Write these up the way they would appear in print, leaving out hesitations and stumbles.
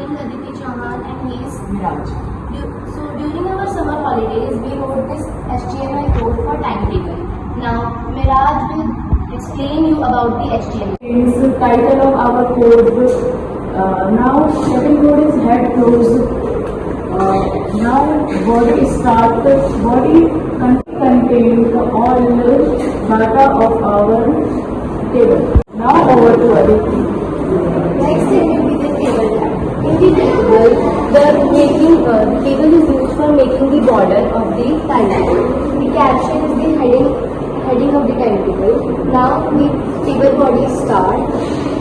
And he is Miraj. So during our summer holidays, we wrote this HTML code for timetable. Now, Miraj will explain you about the HTML. Is the title of our code. Now, second code is head close. Now, body start. Body contains all data of our table. Now, over to Aditi. Next thing will be the table tag. In the table, the table is used for making the border of the timetable. The caption is the heading of the timetable. Now the table body start.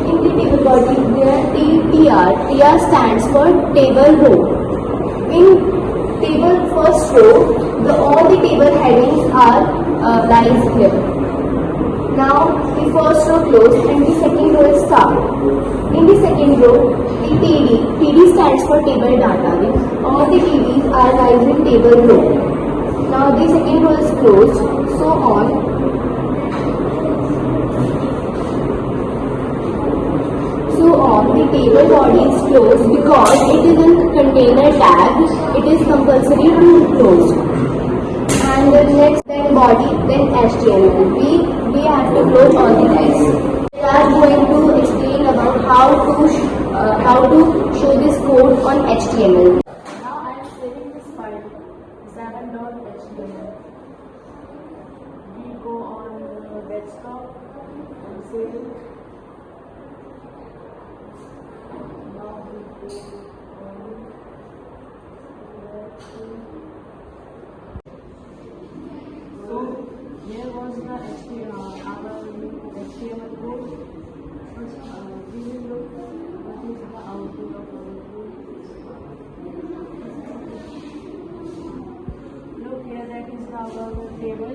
In the table body, there are TR. TR stands for table row. In table first row, all the table headings are lines here. Now the first row closed and the second row is start. In the second row, the TD stands for table data. All the TDs are lines in table row. Now the second row is closed, so on. The table body is closed because it is a container tag. It is compulsory to close. And then body, then HTML. We have to close all the tags. We are going to explain about how to show this code on HTML. Now I am saving this file 7.html. We go on desktop and save it. Now we go so here was the HTML code. We will look what is the output of our code. Look here, that is our table.